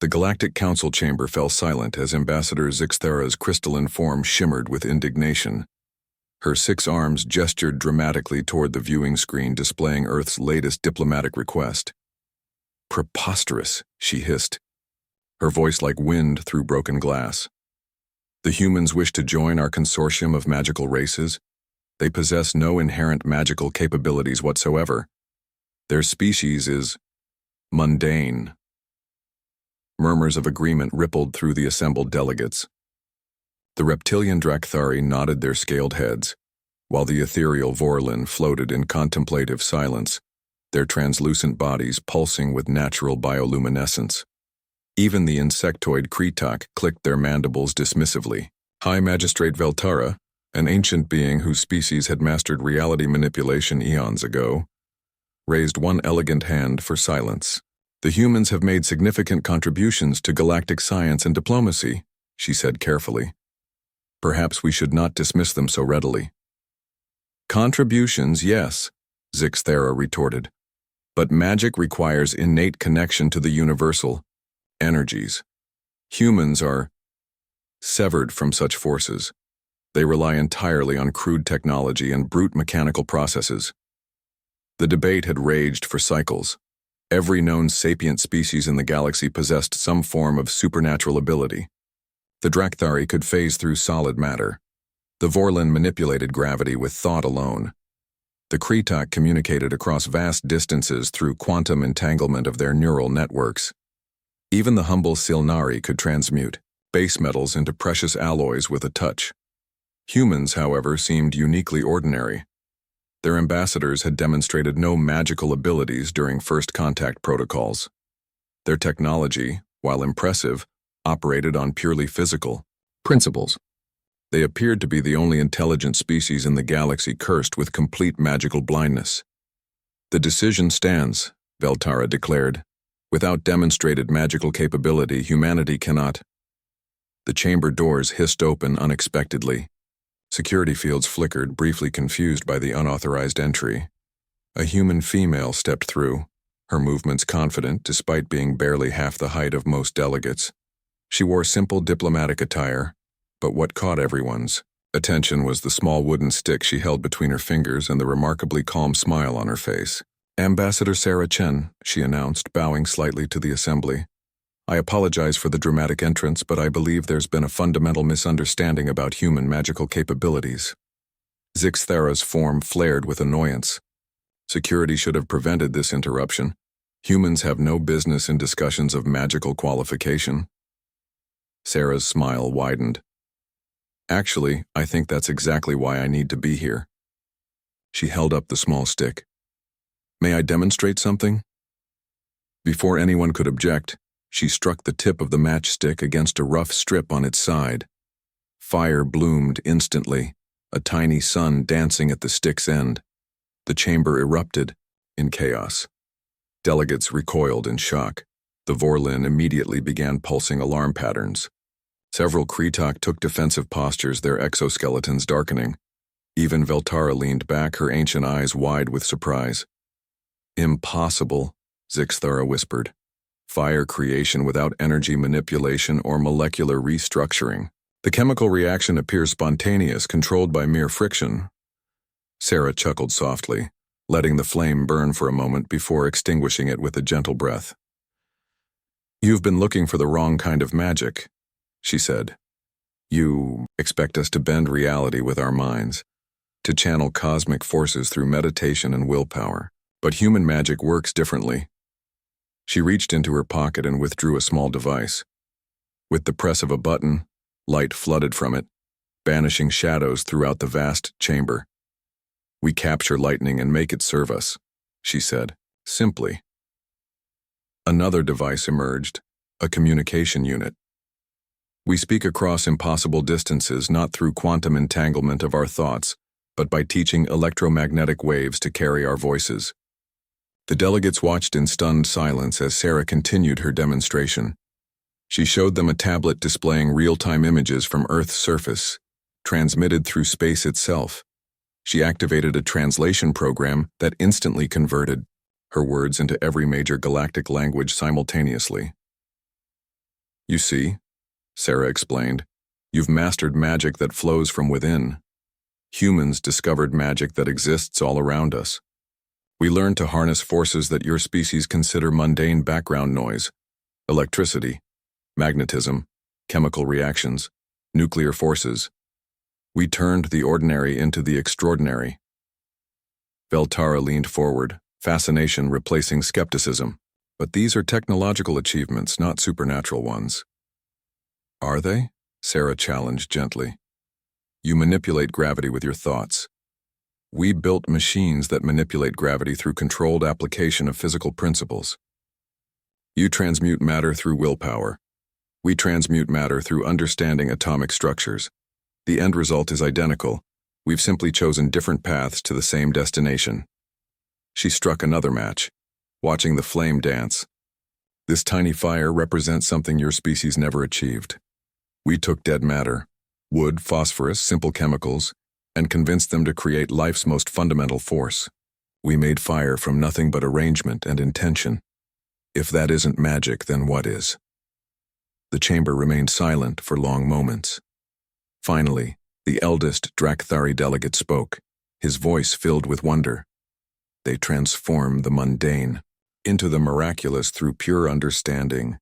The Galactic Council chamber fell silent as Ambassador Zixthara's crystalline form shimmered with indignation. Her 6 arms gestured dramatically toward the viewing screen displaying Earth's latest diplomatic request. "Preposterous," she hissed, her voice like wind through broken glass. "The humans wish to join our consortium of magical races. They possess no inherent magical capabilities whatsoever. Their species is mundane." Murmurs of agreement rippled through the assembled delegates. The reptilian Drakthari nodded their scaled heads, while the ethereal Vorlin floated in contemplative silence, their translucent bodies pulsing with natural bioluminescence. Even the insectoid Kretak clicked their mandibles dismissively. High Magistrate Veltara, an ancient being whose species had mastered reality manipulation eons ago, raised one elegant hand for silence. "The humans have made significant contributions to galactic science and diplomacy," she said carefully. "Perhaps we should not dismiss them so readily." "Contributions, yes," Zixthara retorted. "But magic requires innate connection to the universal energies. Humans are severed from such forces. They rely entirely on crude technology and brute mechanical processes." The debate had raged for cycles. Every known sapient species in the galaxy possessed some form of supernatural ability. The Drakthari could phase through solid matter. The Vorlin manipulated gravity with thought alone. The Kretak communicated across vast distances through quantum entanglement of their neural networks. Even the humble Silnari could transmute base metals into precious alloys with a touch. Humans, however, seemed uniquely ordinary. Their ambassadors had demonstrated no magical abilities during first contact protocols. Their technology, while impressive, operated on purely physical principles. They appeared to be the only intelligent species in the galaxy cursed with complete magical blindness. "The decision stands," Veltara declared. "Without demonstrated magical capability, humanity cannot." The chamber doors hissed open unexpectedly. Security fields flickered, briefly confused by the unauthorized entry. A human female stepped through, her movements confident despite being barely half the height of most delegates. She wore simple diplomatic attire, but what caught everyone's attention was the small wooden stick she held between her fingers and the remarkably calm smile on her face. "Ambassador Sarah Chen," she announced, bowing slightly to the assembly. "I apologize for the dramatic entrance, but I believe there's been a fundamental misunderstanding about human magical capabilities." Zixthara's form flared with annoyance. Security should have prevented this interruption. Humans have no business in discussions of magical qualification. Sarah's smile widened. "Actually, I think that's exactly why I need to be here." She held up the small stick. "May I demonstrate something?" Before anyone could object, she struck the tip of the matchstick against a rough strip on its side. Fire bloomed instantly, a tiny sun dancing at the stick's end. The chamber erupted in chaos. Delegates recoiled in shock. The Vorlin immediately began pulsing alarm patterns. Several Kretak took defensive postures, their exoskeletons darkening. Even Veltara leaned back, her ancient eyes wide with surprise. "Impossible," Zixthara whispered. "Fire creation without energy manipulation or molecular restructuring. The chemical reaction appears spontaneous, controlled by mere friction." Sarah chuckled softly, letting the flame burn for a moment before extinguishing it with a gentle breath. "You've been looking for the wrong kind of magic," she said. "You expect us to bend reality with our minds, to channel cosmic forces through meditation and willpower. But human magic works differently." She reached into her pocket and withdrew a small device. With the press of a button, light flooded from it, banishing shadows throughout the vast chamber. "We capture lightning and make it serve us," she said, simply. Another device emerged, a communication unit. "We speak across impossible distances not through quantum entanglement of our thoughts, but by teaching electromagnetic waves to carry our voices." The delegates watched in stunned silence as Sarah continued her demonstration. She showed them a tablet displaying real-time images from Earth's surface, transmitted through space itself. She activated a translation program that instantly converted her words into every major galactic language simultaneously. You see, Sarah explained, you've mastered magic that flows from within. Humans discovered magic that exists all around us. We learned to harness forces that your species consider mundane background noise: electricity, magnetism, chemical reactions, nuclear forces. We turned the ordinary into the extraordinary. Veltara leaned forward, fascination replacing skepticism. But these are technological achievements, not supernatural ones. Are they? Sarah challenged gently. You manipulate gravity with your thoughts. We built machines that manipulate gravity through controlled application of physical principles. You transmute matter through willpower. We transmute matter through understanding atomic structures. The end result is identical. We've simply chosen different paths to the same destination. She struck another match, watching the flame dance. This tiny fire represents something your species never achieved. We took dead matter, wood, phosphorus, simple chemicals, and convinced them to create life's most fundamental force. We made fire from nothing but arrangement and intention. If that isn't magic, then what is? The chamber remained silent for long moments. Finally, the eldest Drakthari delegate spoke, his voice filled with wonder. They transform the mundane into the miraculous through pure understanding.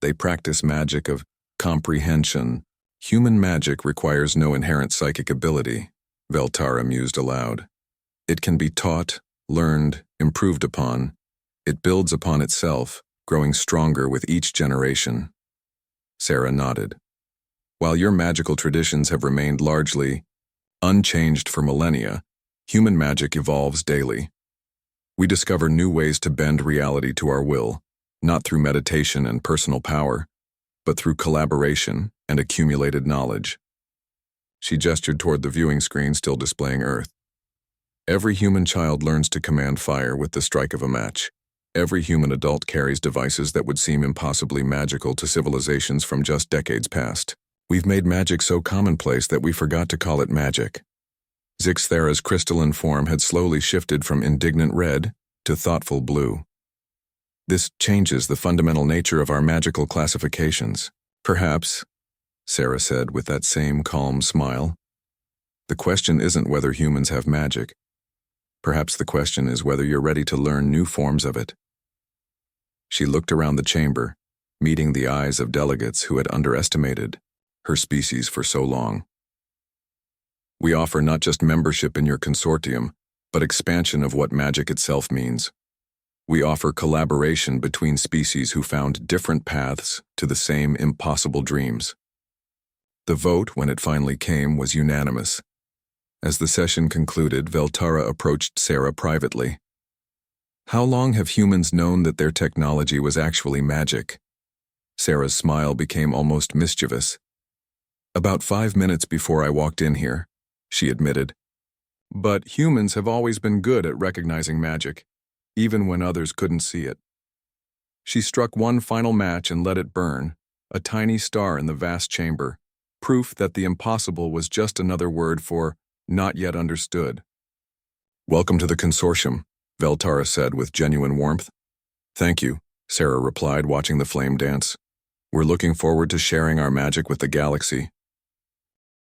They practice magic of comprehension. Human magic requires no inherent psychic ability, Veltara mused aloud. It can be taught, learned, improved upon. It builds upon itself, growing stronger with each generation. Sarah nodded. While your magical traditions have remained largely unchanged for millennia, human magic evolves daily. We discover new ways to bend reality to our will, not through meditation and personal power, but through collaboration and accumulated knowledge. She gestured toward the viewing screen still displaying Earth. Every human child learns to command fire with the strike of a match. Every human adult carries devices that would seem impossibly magical to civilizations from just decades past. We've made magic so commonplace that we forgot to call it magic. Zixthera's crystalline form had slowly shifted from indignant red to thoughtful blue. This changes the fundamental nature of our magical classifications. Perhaps, Sarah said with that same calm smile, the question isn't whether humans have magic. Perhaps the question is whether you're ready to learn new forms of it. She looked around the chamber, meeting the eyes of delegates who had underestimated her species for so long. We offer not just membership in your consortium, but expansion of what magic itself means. We offer collaboration between species who found different paths to the same impossible dreams. The vote, when it finally came, was unanimous. As the session concluded, Veltara approached Sarah privately. How long have humans known that their technology was actually magic? Sarah's smile became almost mischievous. About 5 minutes before I walked in here, she admitted. But humans have always been good at recognizing magic, even when others couldn't see it. She struck one final match and let it burn, a tiny star in the vast chamber, proof that the impossible was just another word for not yet understood. Welcome to the consortium, Veltara said with genuine warmth. Thank you, Sarah replied, watching the flame dance. We're looking forward to sharing our magic with the galaxy.